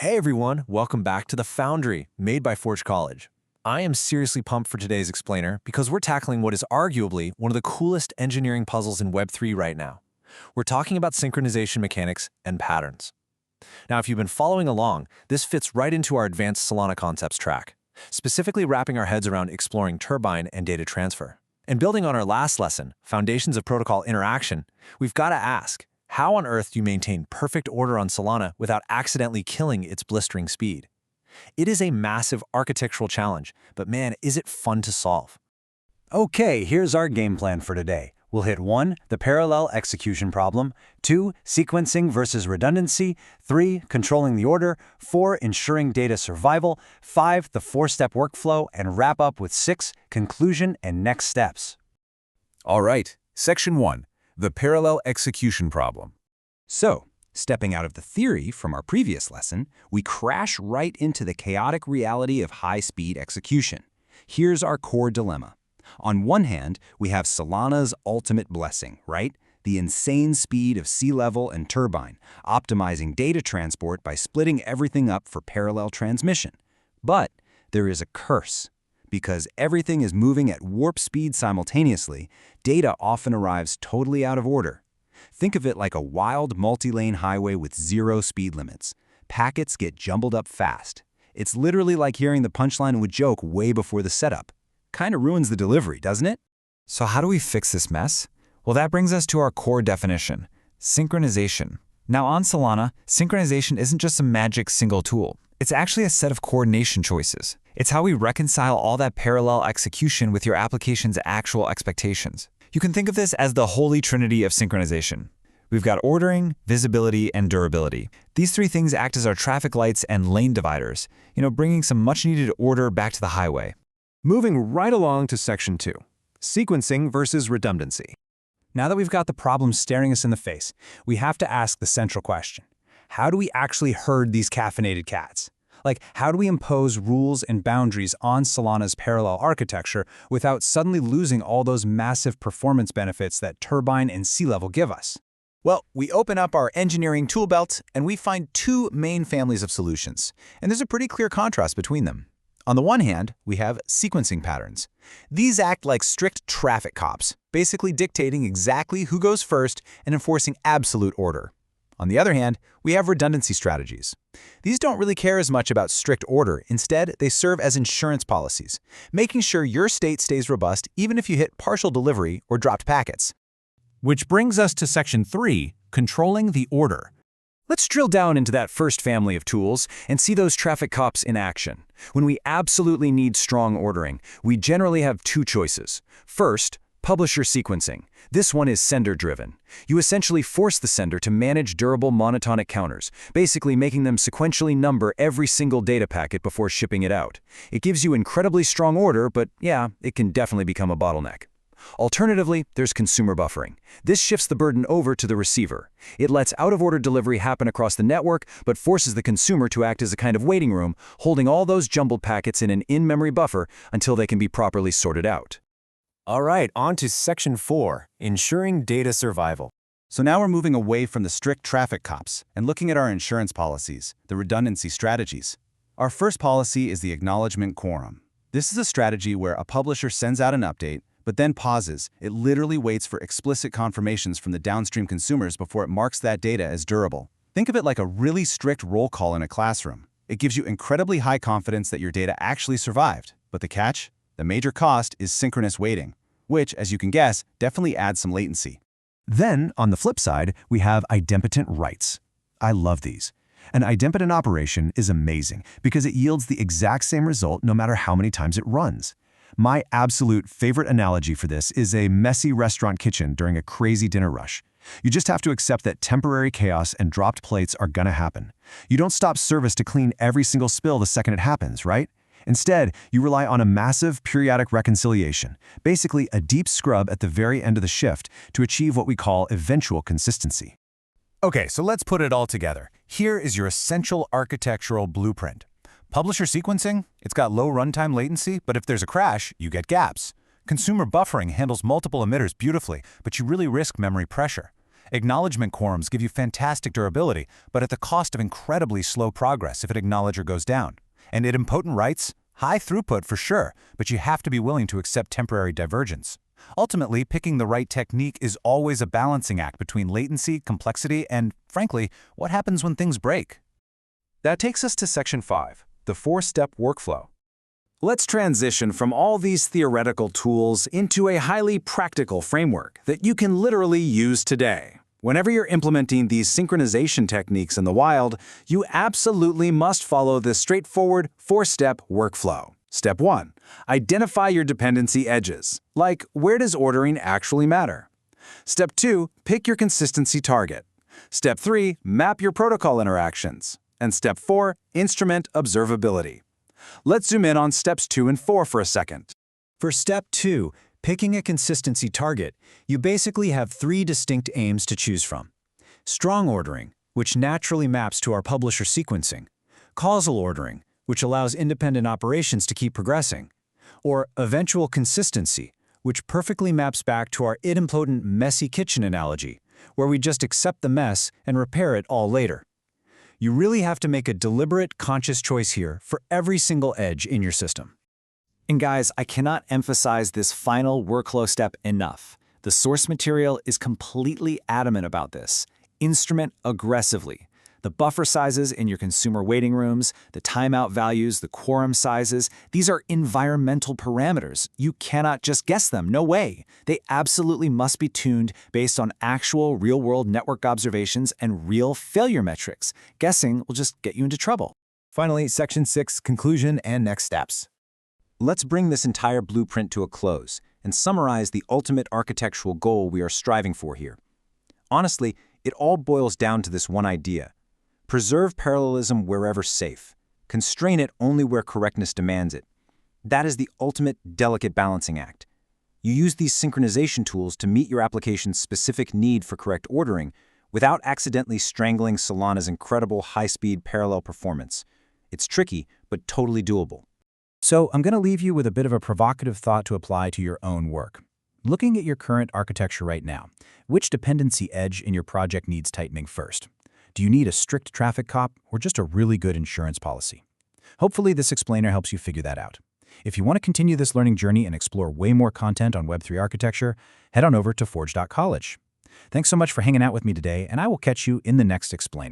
Hey everyone, welcome back to The Foundry, made by Forge College. I am seriously pumped for today's explainer because we're tackling what is arguably one of the coolest engineering puzzles in Web3 right now. We're talking about synchronization mechanics and patterns. Now, if you've been following along, this fits right into our advanced Solana concepts track, specifically wrapping our heads around exploring turbine and data transfer. And building on our last lesson, Foundations of Protocol Interaction, we've got to ask, how on earth do you maintain perfect order on Solana without accidentally killing its blistering speed? It is a massive architectural challenge, but man, is it fun to solve. Okay, here's our game plan for today. We'll hit 1, the parallel execution problem, 2, sequencing versus redundancy, 3, controlling the order, 4, ensuring data survival, 5, the 4-step workflow, and wrap up with 6, conclusion and next steps. All right, Section 1, the parallel execution problem. So, stepping out of the theory from our previous lesson, we crash right into the chaotic reality of high-speed execution. Here's our core dilemma. On one hand, we have Solana's ultimate blessing, right? The insane speed of sea level and turbine, optimizing data transport by splitting everything up for parallel transmission. But there is a curse. Because everything is moving at warp speed simultaneously, data often arrives totally out of order. Think of it like a wild multi-lane highway with 0 speed limits. Packets get jumbled up fast. It's literally like hearing the punchline of a joke way before the setup. Kinda ruins the delivery, doesn't it? So how do we fix this mess? Well, that brings us to our core definition, synchronization. Now on Solana, synchronization isn't just a magic single tool. It's actually a set of coordination choices. It's how we reconcile all that parallel execution with your application's actual expectations. You can think of this as the holy trinity of synchronization. We've got ordering, visibility, and durability. These three things act as our traffic lights and lane dividers, bringing some much-needed order back to the highway. Moving right along to Section 2, sequencing versus redundancy. Now that we've got the problem staring us in the face, we have to ask the central question. How do we actually herd these caffeinated cats? Like, how do we impose rules and boundaries on Solana's parallel architecture without suddenly losing all those massive performance benefits that turbine and sea level give us? Well, we open up our engineering tool belt and we find two main families of solutions. And there's a pretty clear contrast between them. On the one hand, we have sequencing patterns. These act like strict traffic cops, basically dictating exactly who goes first and enforcing absolute order. On the other hand, we have redundancy strategies. These don't really care as much about strict order. Instead, they serve as insurance policies, making sure your state stays robust even if you hit partial delivery or dropped packets. Which brings us to Section 3, controlling the order. Let's drill down into that first family of tools and see those traffic cops in action. When we absolutely need strong ordering, we generally have two choices. First, publisher sequencing. This one is sender-driven. You essentially force the sender to manage durable monotonic counters, basically making them sequentially number every single data packet before shipping it out. It gives you incredibly strong order, but yeah, it can definitely become a bottleneck. Alternatively, there's consumer buffering. This shifts the burden over to the receiver. It lets out-of-order delivery happen across the network, but forces the consumer to act as a kind of waiting room, holding all those jumbled packets in an in-memory buffer until they can be properly sorted out. All right, on to Section 4, ensuring data survival. So now we're moving away from the strict traffic cops and looking at our insurance policies, the redundancy strategies. Our first policy is the acknowledgement quorum. This is a strategy where a publisher sends out an update, but then pauses. It literally waits for explicit confirmations from the downstream consumers before it marks that data as durable. Think of it like a really strict roll call in a classroom. It gives you incredibly high confidence that your data actually survived. But the catch? The major cost is synchronous waiting, which, as you can guess, definitely adds some latency. Then, on the flip side, we have idempotent writes. I love these. An idempotent operation is amazing because it yields the exact same result no matter how many times it runs. My absolute favorite analogy for this is a messy restaurant kitchen during a crazy dinner rush. You just have to accept that temporary chaos and dropped plates are gonna happen. You don't stop service to clean every single spill the second it happens, right? Instead, you rely on a massive periodic reconciliation, basically a deep scrub at the very end of the shift to achieve what we call eventual consistency. Okay, so let's put it all together. Here is your essential architectural blueprint. Publisher sequencing, it's got low runtime latency, but if there's a crash, you get gaps. Consumer buffering handles multiple emitters beautifully, but you really risk memory pressure. Acknowledgement quorums give you fantastic durability, but at the cost of incredibly slow progress if an acknowledger goes down. And idempotent writes? High throughput for sure, but you have to be willing to accept temporary divergence. Ultimately, picking the right technique is always a balancing act between latency, complexity, and, frankly, what happens when things break. That takes us to Section 5, the 4-step workflow. Let's transition from all these theoretical tools into a highly practical framework that you can literally use today. Whenever you're implementing these synchronization techniques in the wild, you absolutely must follow this straightforward 4-step workflow. Step 1. Identify your dependency edges, like where does ordering actually matter? Step 2. Pick your consistency target. Step 3. Map your protocol interactions. And Step 4. Instrument observability. Let's zoom in on Steps 2 and 4 for a second. For Step 2, picking a consistency target, you basically have 3 distinct aims to choose from. Strong ordering, which naturally maps to our publisher sequencing. Causal ordering, which allows independent operations to keep progressing. Or eventual consistency, which perfectly maps back to our idempotent messy kitchen analogy, where we just accept the mess and repair it all later. You really have to make a deliberate, conscious choice here for every single edge in your system. And guys, I cannot emphasize this final workflow step enough. The source material is completely adamant about this. Instrument aggressively. The buffer sizes in your consumer waiting rooms, the timeout values, the quorum sizes, these are environmental parameters. You cannot just guess them, no way. They absolutely must be tuned based on actual real-world network observations and real failure metrics. Guessing will just get you into trouble. Finally, Section 6, conclusion and next steps. Let's bring this entire blueprint to a close and summarize the ultimate architectural goal we are striving for here. Honestly, it all boils down to this one idea. Preserve parallelism wherever safe. Constrain it only where correctness demands it. That is the ultimate delicate balancing act. You use these synchronization tools to meet your application's specific need for correct ordering without accidentally strangling Solana's incredible high-speed parallel performance. It's tricky, but totally doable. So I'm going to leave you with a bit of a provocative thought to apply to your own work. Looking at your current architecture right now, which dependency edge in your project needs tightening first? Do you need a strict traffic cop or just a really good insurance policy? Hopefully this explainer helps you figure that out. If you want to continue this learning journey and explore way more content on Web3 architecture, head on over to forge.college. Thanks so much for hanging out with me today, and I will catch you in the next explainer.